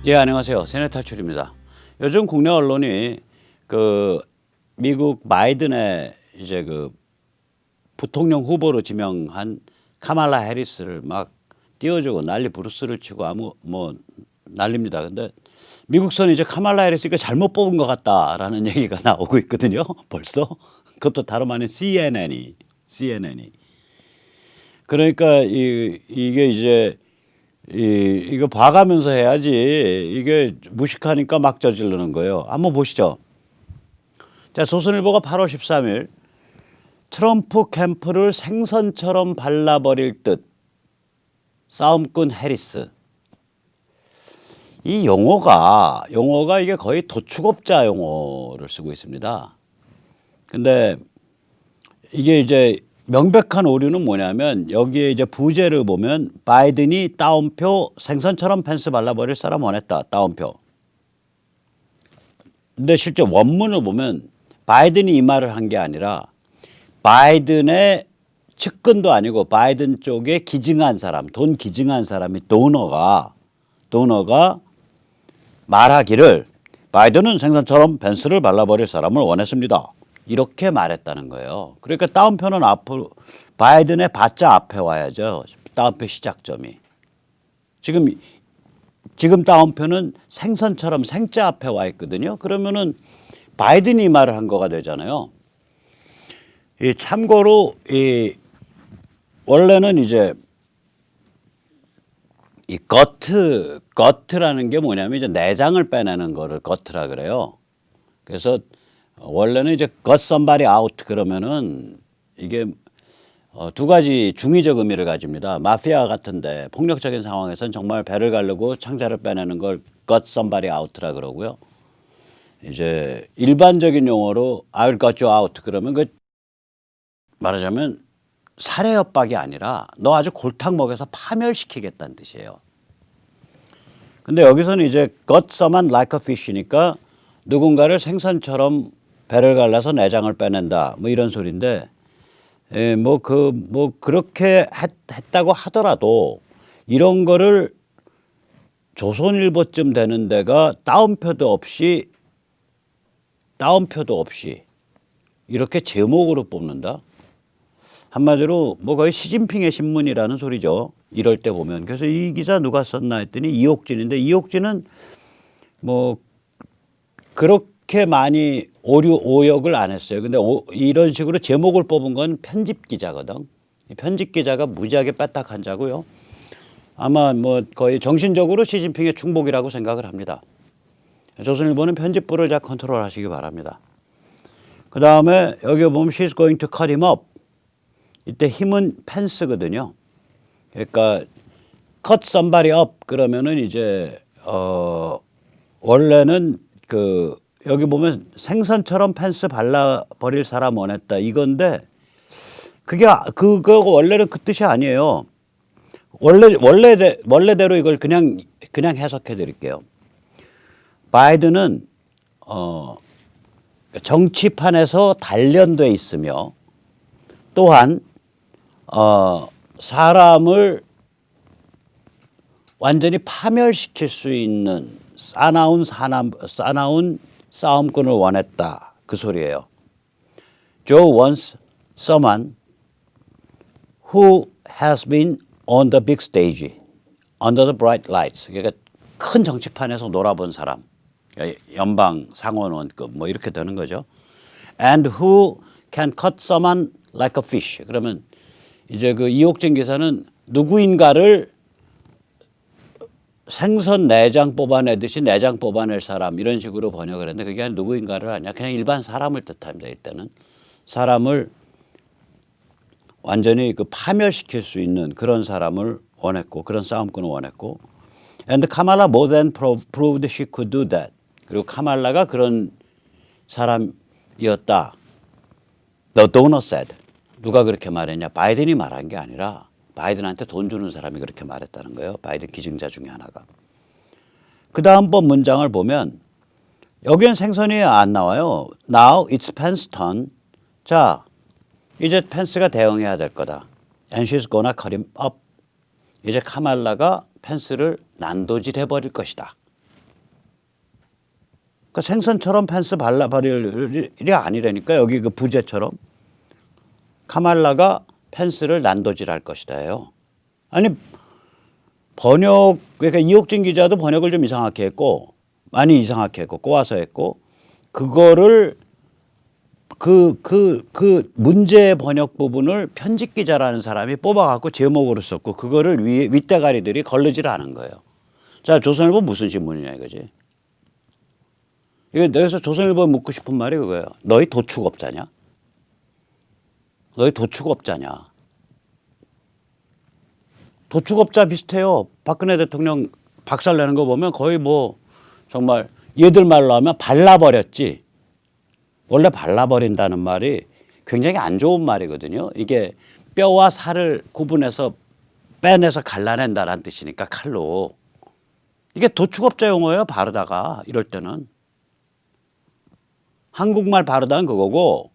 예, 안녕하세요. 세뇌 탈출입니다. 요즘 국내 언론이 그 미국 바이든의 이제 그 부통령 후보로 지명한 카말라 해리스를 막 띄워주고 난리 브루스를 치고 난립니다. 근데 미국선 이제 카말라 해리스가 잘못 뽑은 것 같다라는 얘기가 나오고 있거든요. 벌써 그것도 다름 아닌 CNN이 그러니까 이게 이제 이거 봐가면서 해야지 이게 무식하니까 막 저지르는 거예요. 한번 보시죠. 자, 조선일보가 8월 13일 트럼프 캠프를 생선처럼 발라버릴 듯 싸움꾼 해리스. 이 용어가 이게 거의 도축업자 용어를 쓰고 있습니다. 근데 이게 이제 명백한 오류는 뭐냐면 여기에 이제 부제를 보면 바이든이 따옴표 생선처럼 펜스 발라버릴 사람 원했다. 따옴표. 근데 실제 원문을 보면 바이든이 이 말을 한 게 아니라 바이든의 측근도 아니고 바이든 쪽에 기증한 사람, 돈 기증한 사람이 도너가 말하기를 바이든은 생선처럼 펜스를 발라버릴 사람을 원했습니다. 이렇게 말했다는 거예요. 그러니까 따옴표는 앞으로 바이든의 바자 앞에 와야죠. 따옴표 시작점이. 지금 따옴표는 생선처럼 생자 앞에 와 있거든요. 그러면은 바이든이 이 말을 한 거가 되잖아요. 참고로 원래는 이제 이 거트라는 게 뭐냐면 이제 내장을 빼내는 거를 거트라 그래요. 그래서 원래는 이제 got somebody out 그러면은 이게 두 가지 중의적 의미를 가집니다. 마피아 같은데 폭력적인 상황에서는 정말 배를 가르고 창자를 빼내는 걸 got somebody out라 그러고요. 이제 일반적인 용어로 I'll got you out 그러면 그 말하자면 살해 협박이 아니라 너 아주 골탕 먹여서 파멸시키겠다는 뜻이에요. 근데 여기서는 이제 got someone like a fish니까 누군가를 생선처럼 배를 갈라서 내장을 빼낸다. 뭐 이런 소리인데, 그렇게 했다고 하더라도 이런 거를 조선일보쯤 되는 데가 따옴표도 없이 이렇게 제목으로 뽑는다. 한마디로 뭐 거의 시진핑의 신문이라는 소리죠. 이럴 때 보면. 그래서 이 기사 누가 썼나 했더니 이옥진인데 이옥진은 뭐 그렇게 많이 오역을 안 했어요. 근데 이런 식으로 제목을 뽑은 건 편집 기자거든. 편집 기자가 무지하게 빼딱한 자고요. 아마 뭐 거의 정신적으로 시진핑의 충복이라고 생각을 합니다. 조선일보는 편집부를 잘 컨트롤하시기 바랍니다. 그 다음에 여기 보면 she's going to cut him up. 이때 힘은 펜스거든요. 그러니까 cut somebody up 그러면은 이제 원래는 여기 보면 생선처럼 펜스 발라버릴 사람 원했다 이건데 그거 원래는 그 뜻이 아니에요. 원래대로 이걸 그냥 해석해 드릴게요. 바이든은 정치판에서 단련돼 있으며 또한 사람을 완전히 파멸시킬 수 있는 싸나운 싸움꾼을 원했다. 그 소리예요. Joe wants someone who has been on the big stage, under the bright lights. 그러니까 큰 정치판에서 놀아본 사람, 연방 상원원급 뭐 이렇게 되는 거죠. And who can cut someone like a fish. 그러면 이제 그 이옥진 기사는 누구인가를 생선 내장 뽑아내듯이 내장 뽑아낼 사람 이런 식으로 번역을 했는데 그게 누구인가를 아니야. 그냥 일반 사람을 뜻합니다. 이때는 사람을 완전히 파멸시킬 수 있는 그런 사람을 원했고 그런 싸움꾼을 원했고 and Kamala more than proved she could do that. 그리고 카말라가 그런 사람이었다. The donor said. 누가 그렇게 말했냐. 바이든이 말한 게 아니라 바이든한테 돈 주는 사람이 그렇게 말했다는 거예요. 바이든 기증자 중에 하나가. 그 다음번 문장을 보면 여기엔 생선이 안 나와요. Now it's Pence's turn. 자, 이제 펜스가 대응해야 될 거다. And she's gonna cut him up. 이제 카말라가 펜스를 난도질해버릴 것이다. 그러니까 생선처럼 펜스 발라버릴 일이 아니라니까. 여기 그 부제처럼 카말라가 펜스를 난도질할 것이다요. 아니 번역 그러니까 이옥진 기자도 번역을 좀 이상하게 했고 많이 이상하게 했고 꼬아서 했고 그거를 그 문제 번역 부분을 편집 기자라는 사람이 뽑아갖고 제목으로 썼고 그거를 윗대가리들이 걸르지를 않은 거예요. 자, 조선일보 무슨 신문이냐 이거지. 이거 여기서 조선일보에 묻고 싶은 말이 그거예요. 너희 도축업자냐? 너희 도축업자냐? 도축업자 비슷해요. 박근혜 대통령 박살내는 거 보면 거의 뭐 정말 얘들 말로 하면 발라버렸지. 원래 발라버린다는 말이 굉장히 안 좋은 말이거든요. 이게 뼈와 살을 구분해서 빼내서 갈라낸다는 뜻이니까 칼로. 이게 도축업자 용어예요. 바르다가 이럴 때는. 한국말 바르다는 그거고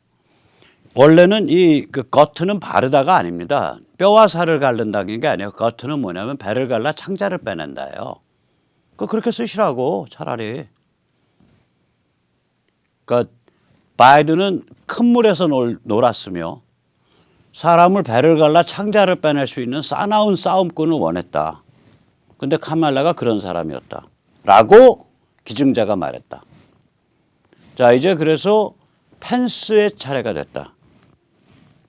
원래는 그 겉은 바르다가 아닙니다. 뼈와 살을 갈른다는 게 아니에요. 겉은 뭐냐면 배를 갈라 창자를 빼낸다예요. 그렇게 쓰시라고 차라리. 그러니까 바이든은 큰 물에서 놀았으며 사람을 배를 갈라 창자를 빼낼 수 있는 싸나운 싸움꾼을 원했다. 근데 카말라가 그런 사람이었다. 라고 기증자가 말했다. 자, 이제 그래서 펜스의 차례가 됐다.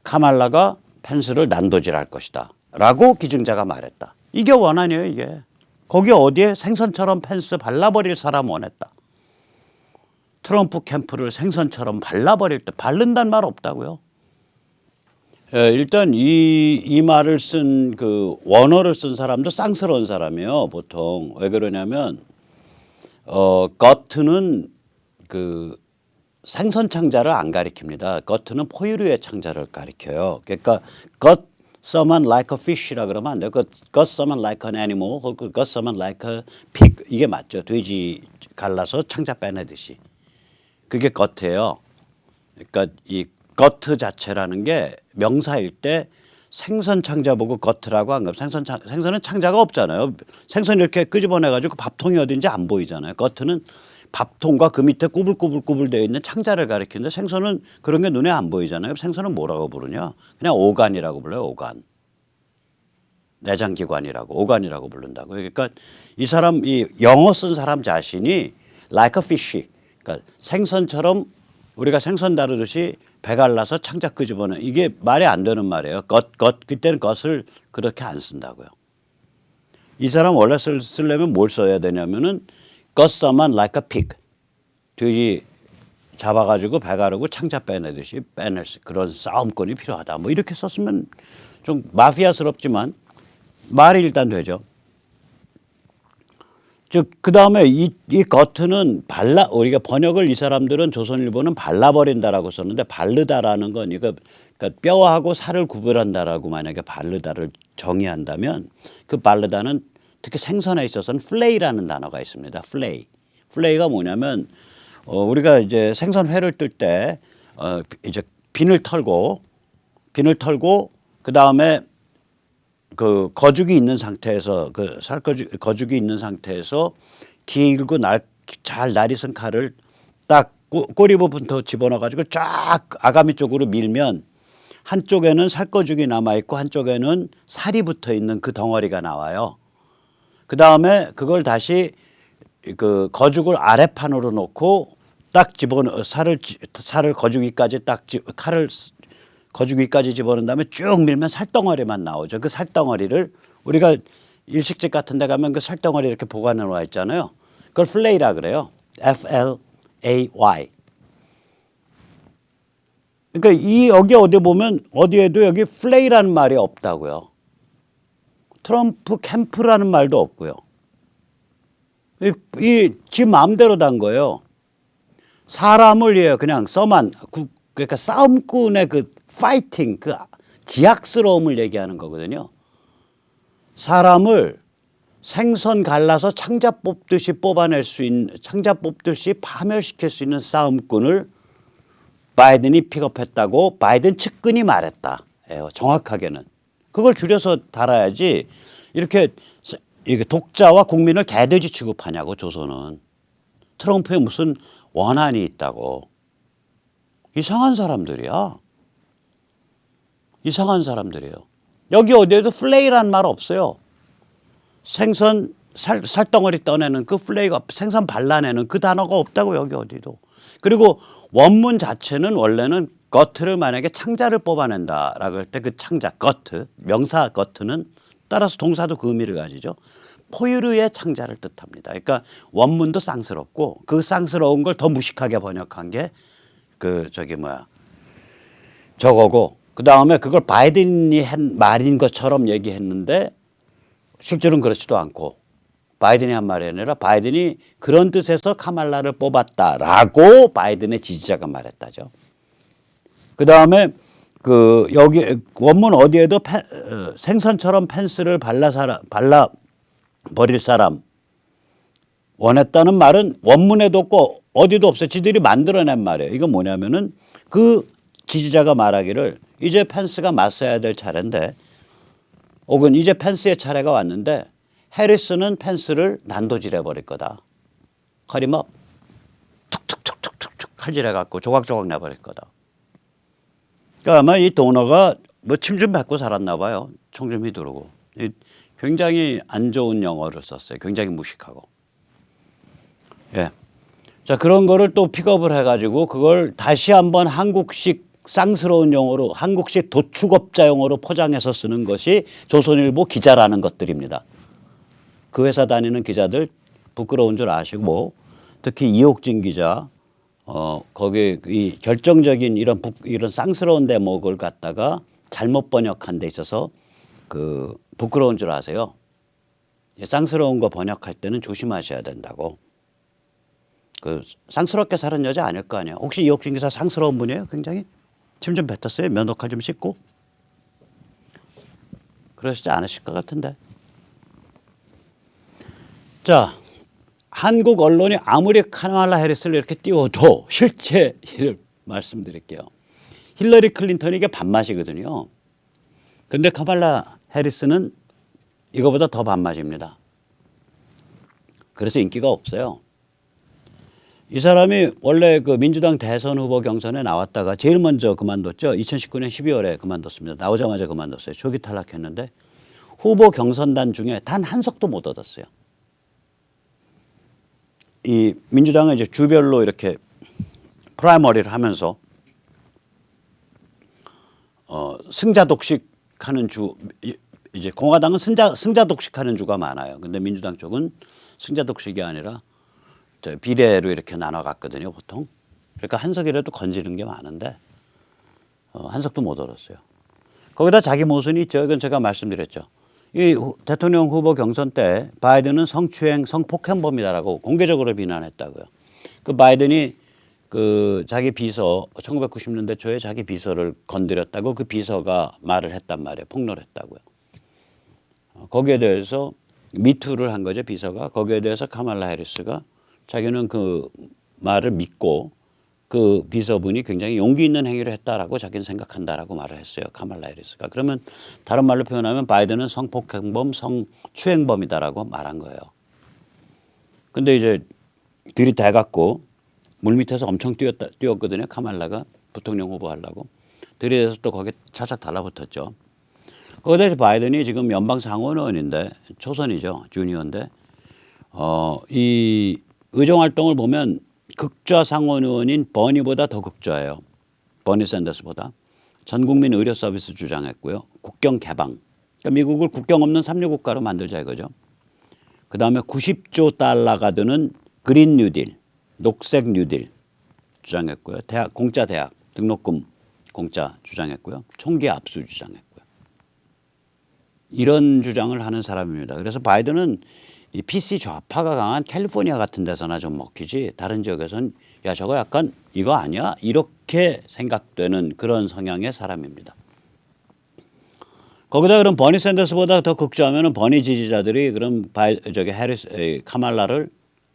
카말라가 펜스를 난도질할 것이다. 라고 기증자가 말했다. 이게 원한이에요, 이게. 거기 어디에 생선처럼 펜스 발라버릴 사람 원했다. 트럼프 캠프를 생선처럼 발라버릴 때 바른다는 말 없다고요. 일단 이 말을 쓴 그 원어를 쓴 사람도 쌍스러운 사람이에요. 보통 왜 그러냐면 겉은 그 생선 창자를 안 가리킵니다. 겉은 포유류의 창자를 가리켜요. 그러니까 got someone like a fish라 그러면 안 돼요. got someone like an animal, got someone like a pig 이게 맞죠. 돼지 갈라서 창자 빼내듯이. 그게 겉이에요. 그러니까 이 겉 자체라는 게 명사일 때 생선 창자 보고 겉이라고 한 겁니다. 생선은 창자가 없잖아요. 생선 이렇게 끄집어내가지고 밥통이 어딘지 안 보이잖아요. 겉은 밥통과 그 밑에 꾸불꾸불꾸불 되어 있는 창자를 가리키는데 생선은 그런 게 눈에 안 보이잖아요. 생선은 뭐라고 부르냐? 그냥 오간이라고 불러요. 오간. 내장기관이라고 오간이라고 부른다고. 그러니까 이 사람 이 영어 쓴 사람 자신이 like a fish. 그러니까 생선처럼 우리가 생선 다루듯이 배 갈라서 창자 끄집어내. 이게 말이 안 되는 말이에요. 그때는 겉을 그렇게 안 쓴다고요. 이 사람 원래 쓰려면 뭘 써야 되냐면은 got someone like a pig. 돼지 잡아가지고 배 가르고 창자 빼내듯이 빼낼 그런 싸움꾼이 필요하다. 뭐 이렇게 썼으면 좀 마피아스럽지만 말이 일단 되죠. 즉 그 다음에 이 겉은 우리가 번역을 이 사람들은 조선일보는 발라버린다라고 썼는데 바르다라는 건 이거 그러니까 뼈하고 살을 구별한다라고 만약에 바르다를 정의한다면 그 바르다는 특히 생선에 있어서는 플레이라는 단어가 있습니다. 플레이가 뭐냐면 우리가 이제 생선회를 뜰 때 이제 비늘 털고 그 다음에 그 거죽이 있는 상태에서 그 거죽이 있는 상태에서 길고 잘 날이 쓴 칼을 딱 꼬리 부분부터 집어넣어 가지고 쫙 아가미 쪽으로 밀면 한쪽에는 살거죽이 남아 있고 한쪽에는 살이 붙어 있는 그 덩어리가 나와요. 그 다음에 그걸 다시 그 거죽을 아래판으로 놓고 딱 살을 거죽이까지 칼을 거죽이까지 집어넣은 다음에 쭉 밀면 살덩어리만 나오죠. 그 살덩어리를 우리가 일식집 같은 데 가면 그 살덩어리 이렇게 보관해 놓아 있잖아요. 그걸 플레이라 그래요. FLAY. 그러니까 여기 어디 보면 어디에도 여기 플레이라는 말이 없다고요. 트럼프 캠프라는 말도 없고요. 지 마음대로 단 거예요. 사람을 위해 그냥 그러니까 싸움꾼의 그 파이팅, 그 지약스러움을 얘기하는 거거든요. 사람을 생선 갈라서 창자 뽑듯이 창자 뽑듯이 파멸시킬 수 있는 싸움꾼을 바이든이 픽업했다고 바이든 측근이 말했다. 정확하게는. 그걸 줄여서 달아야지 이렇게 독자와 국민을 개돼지 취급하냐고 조선은. 트럼프의 무슨 원한이 있다고. 이상한 사람들이야. 이상한 사람들이에요. 여기 어디에도 플레이란 말 없어요. 생선 살덩어리 떠내는 그 플레이가, 생선 발라내는 그 단어가 없다고, 여기 어디도. 그리고 원문 자체는 원래는 거트를 만약에 창자를 뽑아낸다라고 할 때 그 창자, 거트, 명사 거트는 따라서 동사도 그 의미를 가지죠. 포유류의 창자를 뜻합니다. 그러니까 원문도 쌍스럽고 그 쌍스러운 걸 더 무식하게 번역한 게 저거고, 그 다음에 그걸 바이든이 한 말인 것처럼 얘기했는데 실제로는 그렇지도 않고, 바이든이 한 말이 아니라 바이든이 그런 뜻에서 카말라를 뽑았다라고 바이든의 지지자가 말했다죠. 그 다음에 여기 원문 어디에도 생선처럼 펜스를 발라 버릴 사람 원했다는 말은 원문에도 없고 어디도 없어요. 지들이 만들어낸 말이에요. 이건 뭐냐면은 그 지지자가 말하기를 이제 펜스가 맞서야 될 차례인데, 혹은 이제 펜스의 차례가 왔는데 해리스는 펜스를 난도질해 버릴 거다. 컷이업 툭툭툭툭툭툭 칼질해 갖고 조각조각 내버릴 거다. 그러니까 아마 이 도너가 뭐 침 좀 뱉고 살았나 봐요. 총 좀 휘두르고. 굉장히 안 좋은 영어를 썼어요. 굉장히 무식하고. 예. 자, 그런 거를 또 픽업을 해가지고 그걸 다시 한번 한국식 쌍스러운 용어로, 한국식 도축업자 용어로 포장해서 쓰는 것이 조선일보 기자라는 것들입니다. 그 회사 다니는 기자들 부끄러운 줄 아시고, 특히 이옥진 기자, 거기 이 결정적인 이런 쌍스러운 대목을 갖다가 잘못 번역한 데 있어서 부끄러운 줄 아세요? 쌍스러운 거 번역할 때는 조심하셔야 된다고. 쌍스럽게 사는 여자 아닐 거 아니에요. 혹시 이옥진 기자 쌍스러운 분이에요? 굉장히? 침 좀 뱉었어요? 면도칼 좀 씻고? 그러시지 않으실 것 같은데. 자, 한국 언론이 아무리 카말라 해리스를 이렇게 띄워도 실제 일을 말씀드릴게요. 힐러리 클린턴이 이게 밥맛이거든요. 근데 카말라 해리스는 이거보다 더 밥맛입니다. 그래서 인기가 없어요. 이 사람이 원래 그 민주당 대선 후보 경선에 나왔다가 제일 먼저 그만뒀죠. 2019년 12월에 그만뒀습니다. 나오자마자 그만뒀어요. 조기 탈락했는데 후보 경선단 중에 단 한 석도 못 얻었어요. 이 민주당은 이제 주별로 이렇게 프라이머리를 하면서 승자 독식하는 주, 이제 공화당은 승자 독식하는 주가 많아요. 근데 민주당 쪽은 승자 독식이 아니라 비례로 이렇게 나눠갔거든요, 보통. 그러니까 한 석이라도 건지는 게 많은데 한 석도 못 얻었어요. 거기다 자기 모순이 있죠. 이건 제가 말씀드렸죠. 이 대통령 후보 경선 때 바이든은 성추행, 성폭행범이다라고 공개적으로 비난했다고요. 그 바이든이 자기 비서 1990년대 초에 자기 비서를 건드렸다고 그 비서가 말을 했단 말이에요. 폭로를 했다고요. 거기에 대해서 미투를 한 거죠, 비서가. 거기에 대해서 카말라 해리스가 자기는 그 말을 믿고 그 비서분이 굉장히 용기 있는 행위를 했다라고 자기는 생각한다라고 말을 했어요. 카말라 해리스가. 그러면 다른 말로 표현하면 바이든은 성폭행범, 성추행범이다라고 말한 거예요. 근데 이제 들이대갖고 물밑에서 엄청 뛰었거든요. 카말라가 부통령 후보 하려고. 들이대서 또 거기에 차착 달라붙었죠. 거기다 이제 바이든이 지금 연방 상원의원인데, 초선이죠. 주니어인데, 이 의정 활동을 보면 극좌 상원의원인 버니보다 더 극좌예요. 버니 샌더스보다. 전국민 의료 서비스 주장했고요. 국경 개방. 그러니까 미국을 국경 없는 삼류 국가로 만들자 이거죠. 그다음에 90조 달러가 드는 그린 뉴딜, 녹색 뉴딜 주장했고요. 공짜 대학 등록금 공짜 주장했고요. 총기 압수 주장했고요. 이런 주장을 하는 사람입니다. 그래서 바이든은 이 PC 좌파가 강한 캘리포니아 같은 데서나 좀 먹히지, 다른 지역에서는 야 저거 약간 이거 아니야? 이렇게 생각되는 그런 성향의 사람입니다. 거기다 그럼 버니 샌더스보다 더 극좌하면은 버니 지지자들이 그럼 카말라를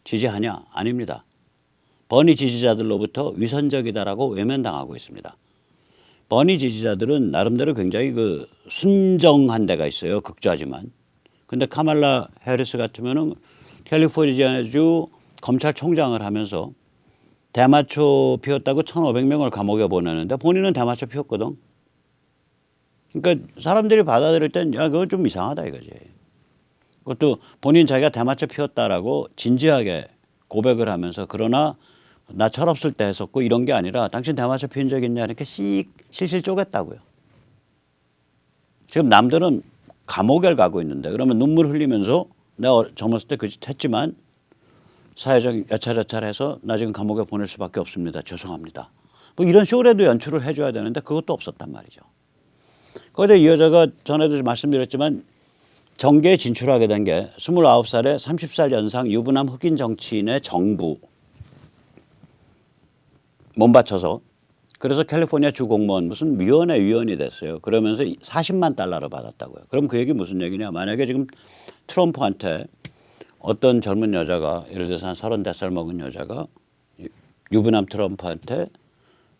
지지하냐? 아닙니다. 버니 지지자들로부터 위선적이다라고 외면당하고 있습니다. 버니 지지자들은 나름대로 굉장히 순정한 데가 있어요. 극좌지만. 근데 카말라 해리스 같으면은 캘리포니아주 검찰총장을 하면서 대마초 피웠다고 1,500명을 감옥에 보내는데 본인은 대마초 피웠거든. 그러니까 사람들이 받아들일 땐 야, 그거 좀 이상하다 이거지. 그것도 본인 자기가 대마초 피웠다라고 진지하게 고백을 하면서 그러나 나 철없을 때 했었고 이런 게 아니라 당신 대마초 피운 적 있냐 이렇게 실실 쪼갰다고요. 지금 남들은 감옥에 가고 있는데 그러면 눈물 흘리면서 내가 젊었을 때 그 짓 했지만 사회적 여차저차해서 나 지금 감옥에 보낼 수밖에 없습니다. 죄송합니다. 뭐 이런 쇼라도 연출을 해줘야 되는데 그것도 없었단 말이죠. 거기다 이 여자가 전에도 말씀드렸지만 정계에 진출하게 된 게 29살에 30살 연상 유부남 흑인 정치인의 정부 몸바쳐서 그래서 캘리포니아 주 공무원 무슨 위원회 위원이 됐어요. 그러면서 40만 달러를 받았다고요. 그럼 그 얘기 무슨 얘기냐. 만약에 지금 트럼프한테 어떤 젊은 여자가 예를 들어서 한 35살 먹은 여자가 유부남 트럼프한테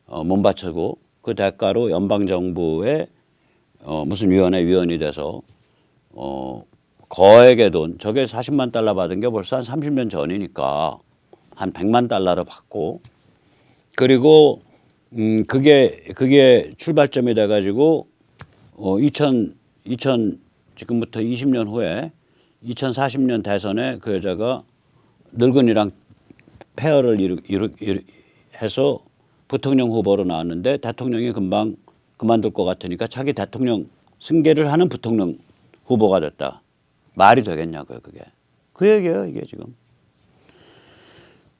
몸바치고 그 대가로 연방정부의 무슨 위원회 위원이 돼서 거액의 돈 저게 40만 달러 받은 게 벌써 한 30년 전이니까 한 100만 달러를 받고 그리고 그게 출발점이 돼가지고 2000 지금부터 20년 후에 2040년 대선에 그 여자가 늙은이랑 페어를 해서 부통령 후보로 나왔는데 대통령이 금방 그만둘 것 같으니까 자기 대통령 승계를 하는 부통령 후보가 됐다. 말이 되겠냐고요, 그게. 그 얘기예요, 이게 지금.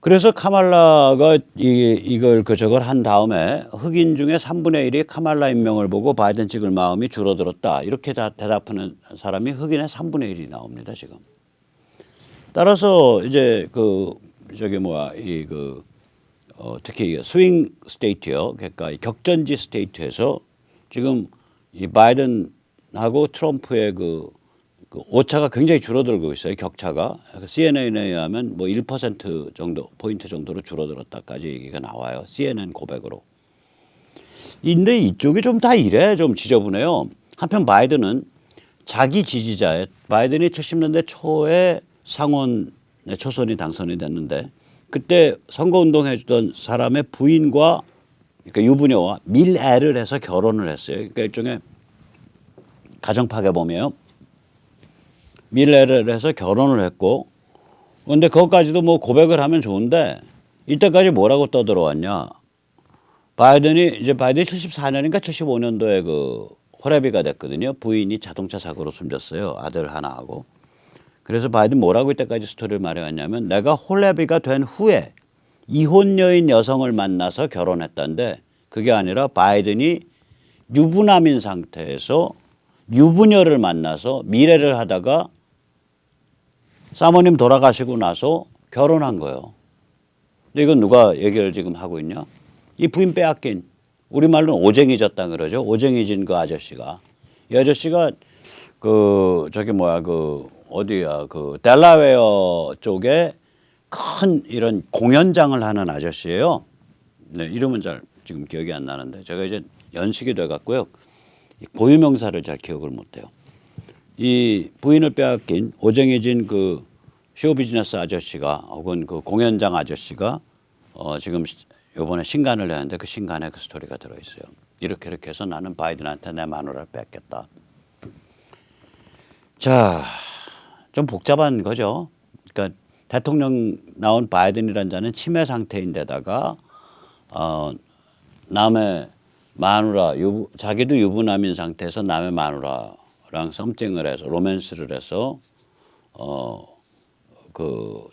그래서 카말라가 이걸 저걸 한 다음에 흑인 중에 3분의 1이 카말라 임명을 보고 바이든 찍을 마음이 줄어들었다. 이렇게 대답하는 사람이 흑인의 3분의 1이 나옵니다, 지금. 따라서 이제 특히 스윙 스테이트요. 그러니까 격전지 스테이트에서 지금 이 바이든하고 트럼프의 그 오차가 굉장히 줄어들고 있어요. 격차가. CNN에 의하면 뭐 1% 정도, 포인트 정도로 줄어들었다까지 얘기가 나와요. CNN 고백으로. 근데 이쪽이 좀 다 이래. 좀 지저분해요. 한편 바이든은 자기 지지자의 바이든이 70년대 초에 상원 초선이 당선이 됐는데 그때 선거운동 해주던 사람의 부인과 그러니까 유부녀와 밀애를 해서 결혼을 했어요. 그러니까 일종의 가정파괴범이에요. 밀레를 해서 결혼을 했고 그런데 그것까지도 뭐 고백을 하면 좋은데 이때까지 뭐라고 떠들어왔냐. 바이든이 74년인가 75년도에 그 호레비가 됐거든요. 부인이 자동차 사고로 숨졌어요. 아들 하나하고. 그래서 바이든 뭐라고 이때까지 스토리를 말해왔냐면 내가 호레비가 된 후에 이혼녀인 여성을 만나서 결혼했다는데 그게 아니라 바이든이 유부남인 상태에서 유부녀를 만나서 미래를 하다가 사모님 돌아가시고 나서 결혼한 거예요. 근데 이건 누가 얘기를 지금 하고 있냐? 이 부인 빼앗긴 우리말로는 오쟁이 졌다 그러죠. 오쟁이 진 그 아저씨가 이 아저씨가 델라웨어 쪽에 큰 이런 공연장을 하는 아저씨예요. 네, 이름은 잘 지금 기억이 안 나는데 제가 이제 연식이 돼 갖고요. 고유명사를 잘 기억을 못해요. 이 부인을 빼앗긴 오쟁이진 그 쇼비즈니스 아저씨가 혹은 그 공연장 아저씨가 지금 이번에 신간을 내는데 그 신간에 그 스토리가 들어있어요. 이렇게 해서 나는 바이든한테 내 마누라를 뺏겠다. 자, 좀 복잡한 거죠. 그러니까 대통령 나온 바이든이라는 자는 치매 상태인데다가 남의 마누라 자기도 유부남인 상태에서 남의 마누라랑 썸띵을 해서 로맨스를 해서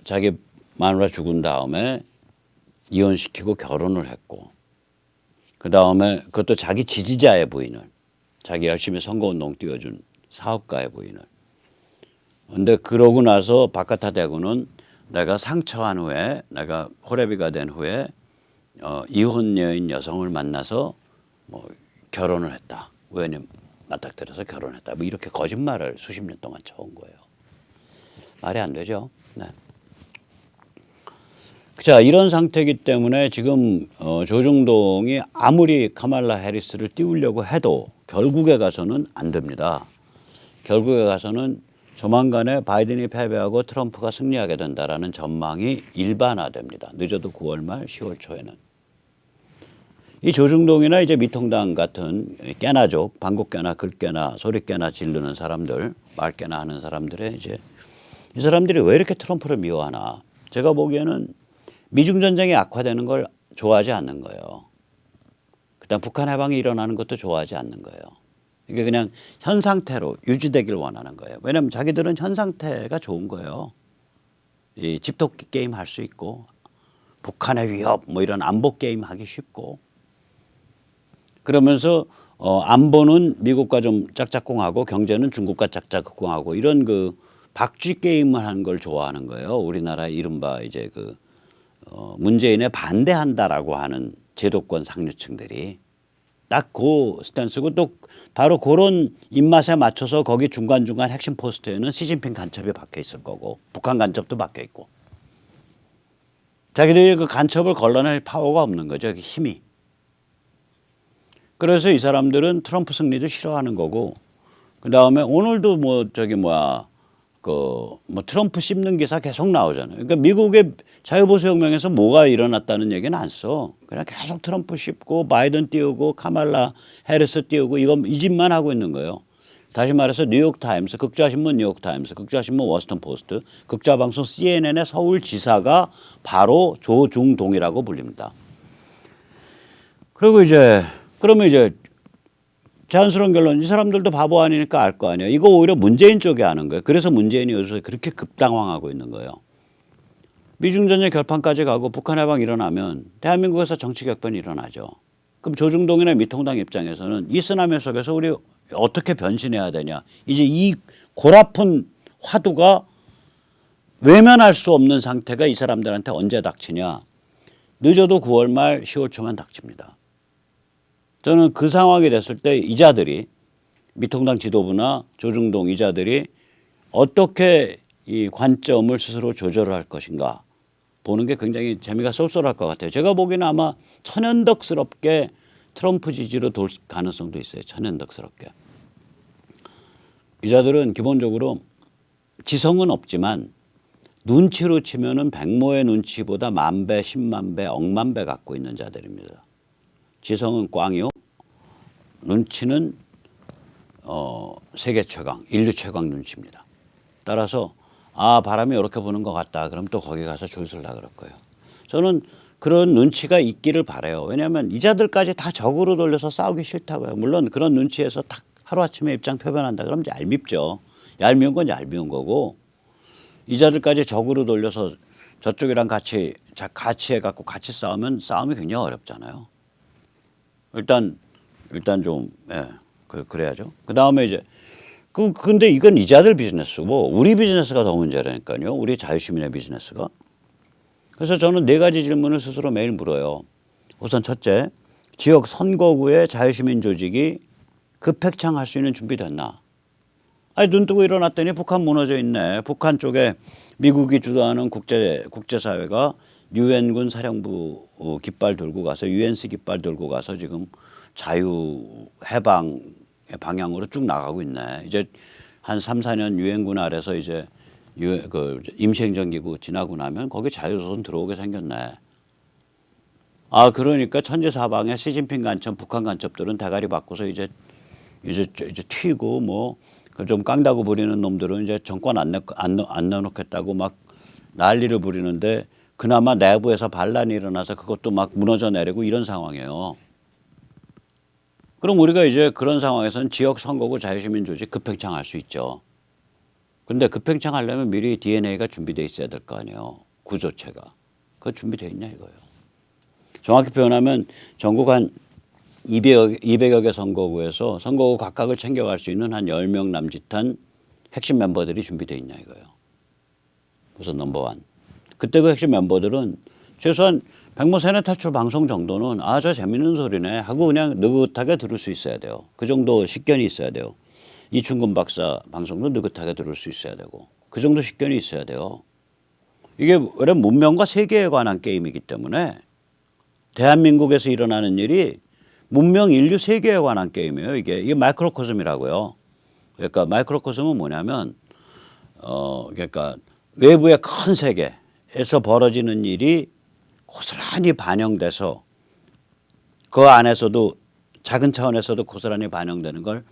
자기 마누라 죽은 다음에 이혼시키고 결혼을 했고 그 다음에 그것도 자기 지지자의 부인을 자기 열심히 선거운동 띄워준 사업가의 부인을 근데 그러고 나서 바카타 대구는 내가 상처한 후에 내가 호레비가 된 후에 이혼녀인 여성을 만나서 뭐 결혼을 했다. 우연히 맞닥뜨려서 결혼했다. 뭐 이렇게 거짓말을 수십 년 동안 쳐온 거예요. 말이 안 되죠. 네. 자, 이런 상태이기 때문에 지금 조중동이 아무리 카말라 해리스를 띄우려고 해도 결국에 가서는 안 됩니다. 결국에 가서는 조만간에 바이든이 패배하고 트럼프가 승리하게 된다라는 전망이 일반화됩니다. 늦어도 9월 말 10월 초에는. 이 조중동이나 이제 미통당 같은 깨나족, 방귀깨나 글깨나 소리깨나 지르는 사람들, 말깨나 하는 사람들의 이제 이 사람들이 왜 이렇게 트럼프를 미워하나? 제가 보기에는 미중 전쟁이 악화되는 걸 좋아하지 않는 거예요. 그다음 북한 해방이 일어나는 것도 좋아하지 않는 거예요. 이게 그냥 현 상태로 유지되길 원하는 거예요. 왜냐하면 자기들은 현 상태가 좋은 거예요. 이 집토끼 게임 할 수 있고 북한의 위협 뭐 이런 안보 게임 하기 쉽고 그러면서 안보는 미국과 좀 짝짝꿍하고 경제는 중국과 짝짝꿍하고 이런 그 박쥐 게임을 하는 걸 좋아하는 거예요. 우리나라 이른바 이제 그 문재인에 반대한다라고 하는 제도권 상류층들이 딱 그 스탠스고 또 바로 그런 입맛에 맞춰서 거기 중간중간 핵심 포스트에는 시진핑 간첩이 박혀 있을 거고 북한 간첩도 박혀 있고 자기들이 그 간첩을 걸러낼 파워가 없는 거죠. 힘이. 그래서 이 사람들은 트럼프 승리도 싫어하는 거고 그다음에 오늘도 뭐 저기 뭐야 그 뭐 트럼프 씹는 기사 계속 나오잖아요. 그러니까 미국의 자유보수혁명에서 뭐가 일어났다는 얘기는 안 써. 그냥 계속 트럼프 씹고 바이든 띄우고 카말라 해리스 띄우고 이 짓만 하고 있는 거예요. 다시 말해서 뉴욕타임스, 극좌신문 뉴욕타임스, 극좌신문 워싱턴포스트, 극좌방송 CNN의 서울지사가 바로 조중동이라고 불립니다. 그리고 그러면 자연스러운 결론 이 사람들도 바보 아니니까 알 거 아니에요. 이거 오히려 문재인 쪽이 아는 거예요. 그래서 문재인이 요새 그렇게 급당황하고 있는 거예요. 미중전쟁 결판까지 가고 북한 해방 일어나면 대한민국에서 정치 격변이 일어나죠. 그럼 조중동이나 미통당 입장에서는 이 쓰나미 속에서 우리 어떻게 변신해야 되냐. 이제 이 골아픈 화두가 외면할 수 없는 상태가 이 사람들한테 언제 닥치냐. 늦어도 9월 말 10월 초만 닥칩니다. 저는 그 상황이 됐을 때 이자들이 미통당 지도부나 조중동 이자들이 어떻게 이 관점을 스스로 조절을 할 것인가 보는 게 굉장히 재미가 쏠쏠할 것 같아요. 제가 보기에는 아마 천연덕스럽게 트럼프 지지로 돌 가능성도 있어요. 천연덕스럽게. 이자들은 기본적으로 지성은 없지만 눈치로 치면은 백모의 눈치보다 만배, 10만 배, 억만 배 갖고 있는 자들입니다. 지성은 꽝이요. 눈치는 세계 최강, 인류 최강 눈치입니다. 따라서 바람이 이렇게 부는 것 같다. 그럼 또 거기 가서 줄 설라 그럴 거예요. 저는 그런 눈치가 있기를 바라요. 왜냐하면 이자들까지 다 적으로 돌려서 싸우기 싫다고요. 물론 그런 눈치에서 딱 하루아침에 입장 표변한다. 그럼 얄밉죠. 얄미운 건 얄미운 거고 이자들까지 적으로 돌려서 저쪽이랑 같이 해갖고 같이 싸우면 싸움이 굉장히 어렵잖아요. 일단 좀 그래야죠. 그 다음에 근데 이건 이자들 비즈니스고 우리 비즈니스가 더 문제라니까요. 우리 자유시민의 비즈니스가. 그래서 저는 4가지 질문을 스스로 매일 물어요. 우선 첫째, 지역 선거구의 자유시민 조직이 급획창할 수 있는 준비됐나? 눈 뜨고 일어났더니 북한 무너져 있네. 북한 쪽에 미국이 주도하는 국제사회가 유엔군 사령부 깃발 들고 가서 UNC 깃발 들고 가서 지금 자유 해방의 방향으로 쭉 나가고 있네. 이제 한 3, 4년 유엔군 아래서 이제 임시행정기구 지나고 나면 거기 자유조선 들어오게 생겼네. 그러니까 천지사방에 시진핑 간첩, 북한 간첩들은 대가리 바꿔서 이제 튀고 뭐 좀 깡다구 부리는 놈들은 이제 정권 안 내놓겠다고 막 난리를 부리는데 그나마 내부에서 반란이 일어나서 그것도 막 무너져 내리고 이런 상황이에요. 그럼 우리가 이제 그런 상황에서는 지역 선거구 자유시민 조직 급팽창할 수 있죠. 그런데 급팽창하려면 미리 DNA가 준비되어 있어야 될 거 아니에요. 구조체가. 그거 준비되어 있냐 이거예요. 정확히 표현하면 전국 한 200여 개 선거구에서 선거구 각각을 챙겨갈 수 있는 한 10명 남짓한 핵심 멤버들이 준비되어 있냐 이거예요. 우선 넘버원. 그때 그 핵심 멤버들은 최소한 백모 세뇌 탈출 방송 정도는 저 재밌는 소리네 하고 그냥 느긋하게 들을 수 있어야 돼요. 그 정도 식견이 있어야 돼요. 이충근 박사 방송도 느긋하게 들을 수 있어야 되고 그 정도 식견이 있어야 돼요. 이게 원래 문명과 세계에 관한 게임이기 때문에 대한민국에서 일어나는 일이 문명, 인류, 세계에 관한 게임이에요. 이게 마이크로코즘이라고요. 그러니까 마이크로코즘은 뭐냐면 그러니까 외부의 큰 세계에서 벌어지는 일이 고스란히 반영돼서 그 안에서도 작은 차원에서도 고스란히 반영되는 걸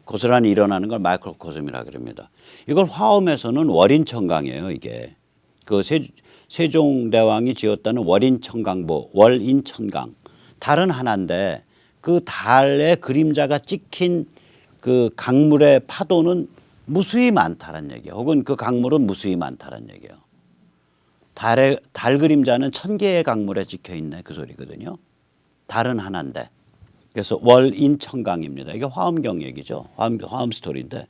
고스란히 일어나는 걸 마이크로코즘이라 그럽니다. 이걸 화엄에서는 월인천강이에요. 이게 그 세종대왕이 지었다는 월인천강보 월인천강 달은 하나인데 그 달의 그림자가 찍힌 그 강물의 파도는 무수히 많다는 얘기예요. 혹은 그 강물은 무수히 많다는 얘기예요. 달 그림자는 1000개의 강물에 찍혀 있네 그 소리거든요. 달은 하나인데 그래서 월인천강입니다. 이게 화엄경 얘기죠. 화엄 스토리인데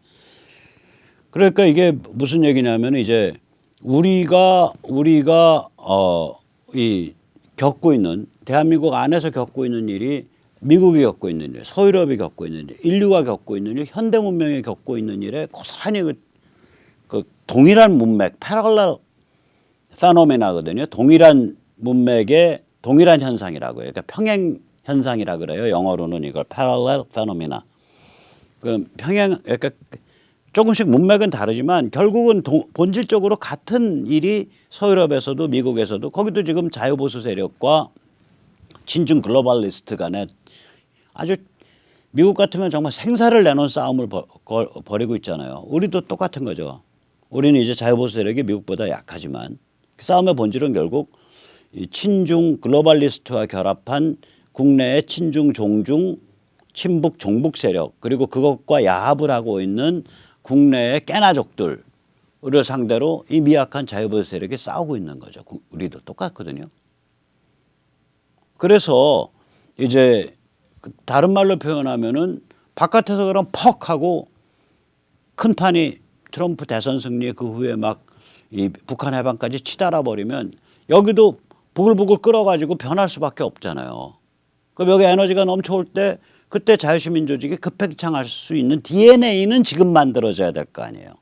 그러니까 이게 무슨 얘기냐면 이제 우리가 이 겪고 있는 대한민국 안에서 겪고 있는 일이 미국이 겪고 있는 일, 서유럽이 겪고 있는 일, 인류가 겪고 있는 일, 현대 문명이 겪고 있는 일에 고스란히 그 동일한 문맥, 패러럴 페노메나거든요. 동일한 문맥의 동일한 현상이라고 해요. 그러니까 평행 현상이라 그래요. 영어로는 이걸 parallel phenomena. 그럼 평행 그러니까 조금씩 문맥은 다르지만 결국은 본질적으로 같은 일이 서유럽에서도 미국에서도 거기도 지금 자유보수 세력과 친중 글로벌리스트 간에 아주 미국 같으면 정말 생사를 내놓은 싸움을 벌이고 있잖아요. 우리도 똑같은 거죠. 우리는 이제 자유보수 세력이 미국보다 약하지만 그 싸움의 본질은 결국 이 친중 글로벌리스트와 결합한 국내의 친중 종중 친북 종북 세력 그리고 그것과 야합을 하고 있는 국내의 깨나족들을 상대로 이 미약한 자유보수 세력이 싸우고 있는 거죠. 우리도 똑같거든요. 그래서 이제 다른 말로 표현하면은 바깥에서 그럼 퍽 하고 큰 판이 트럼프 대선 승리 그 후에 막 이 북한 해방까지 치달아 버리면 여기도 부글부글 끓어가지고 변할 수밖에 없잖아요. 그럼 여기 에너지가 넘쳐올 때 그때 자유시민 조직이 급팽창할 수 있는 DNA는 지금 만들어져야 될 거 아니에요.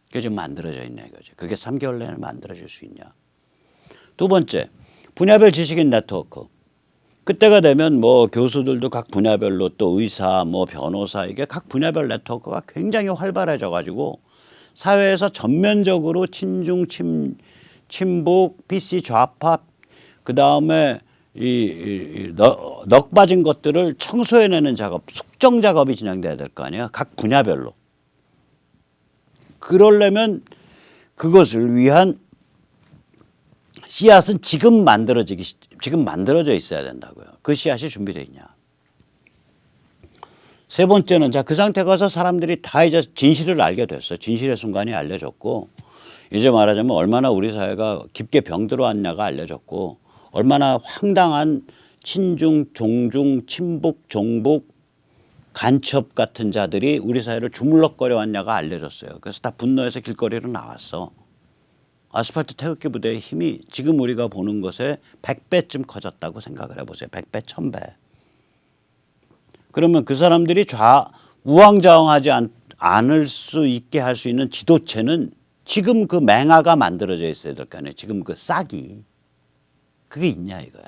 그게 지금 만들어져 있냐 이거죠. 그게 3개월 내에 만들어질 수 있냐. 두 번째, 분야별 지식인 네트워크. 그때가 되면 뭐 교수들도 각 분야별로 또 의사, 뭐 변호사 이게 각 분야별 네트워크가 굉장히 활발해져 가지고 사회에서 전면적으로 친중, 친북, PC 좌파 그 다음에 넉 빠진 것들을 청소해내는 작업, 숙정 작업이 진행돼야 될 거 아니에요. 각 분야별로. 그러려면 그것을 위한 씨앗은 지금 만들어져 있어야 된다고요. 그 씨앗이 준비되어 있냐. 세 번째는 자, 그 상태 가서 사람들이 다 이제 진실을 알게 됐어요. 진실의 순간이 알려졌고 이제 말하자면 얼마나 우리 사회가 깊게 병들어왔냐가 알려졌고 얼마나 황당한 친중, 종중, 친북, 종북, 간첩 같은 자들이 우리 사회를 주물럭거려 왔냐가 알려졌어요. 그래서 다 분노해서 길거리로 나왔어. 아스팔트 태극기 부대의 힘이 지금 우리가 보는 것에 100배쯤 커졌다고 생각을 해보세요. 100배, 1000배. 그러면 그 사람들이 우왕좌왕하지 않을 수 있게 할 수 있는 지도체는 지금 그 맹아가 만들어져 있어야 될 거 아니에요. 지금 그 싹이. 그게 있냐 이거야.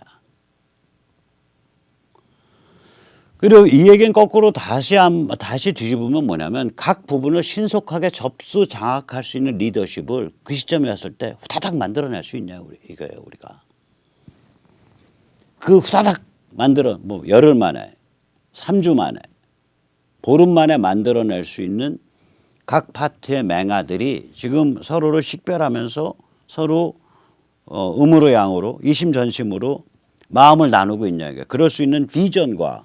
그리고 이 얘기는 거꾸로 다시 뒤집으면 뭐냐면 각 부분을 신속하게 접수 장악할 수 있는 리더십을 그 시점에 왔을 때 후다닥 만들어낼 수 있냐 이거예요 우리가. 그 후다닥 만들어 뭐 열흘 만에 3주 만에 보름 만에 만들어낼 수 있는 각 파트의 맹아들이 지금 서로를 식별하면서 서로 음으로 양으로 이심전심으로 마음을 나누고 있냐 이게. 그럴 수 있는 비전과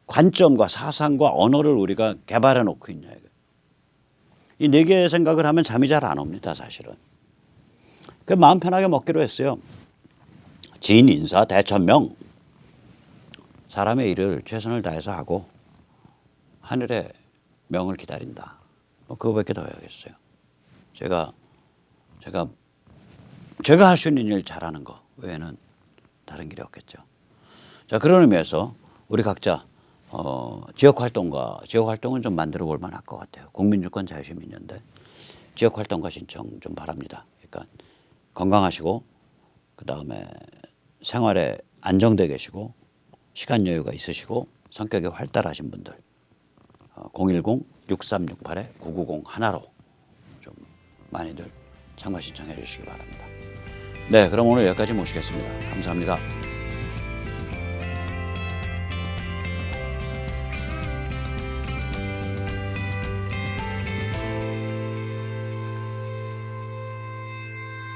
관점과 사상과 언어를 우리가 개발해 놓고 있냐 이게. 이 네 개의 생각을 하면 잠이 잘 안 옵니다 사실은. 그 마음 편하게 먹기로 했어요. 진, 인사, 대천명 사람의 일을 최선을 다해서 하고 하늘의 명을 기다린다. 뭐 그거밖에 더 해야겠어요. 제가 할 수 있는 일 잘하는 거 외에는 다른 길이 없겠죠. 자, 그런 의미에서 우리 각자 지역 활동은 좀 만들어 볼 만할 것 같아요. 국민주권 자유시민연대 지역 활동가 신청 좀 바랍니다. 그러니까 건강하시고 그 다음에 생활에 안정돼 계시고 시간 여유가 있으시고 성격이 활달하신 분들 010-6368-9990 하나로 많이들 참가 신청해 주시기 바랍니다. 네, 그럼 오늘 여기까지 모시겠습니다. 감사합니다.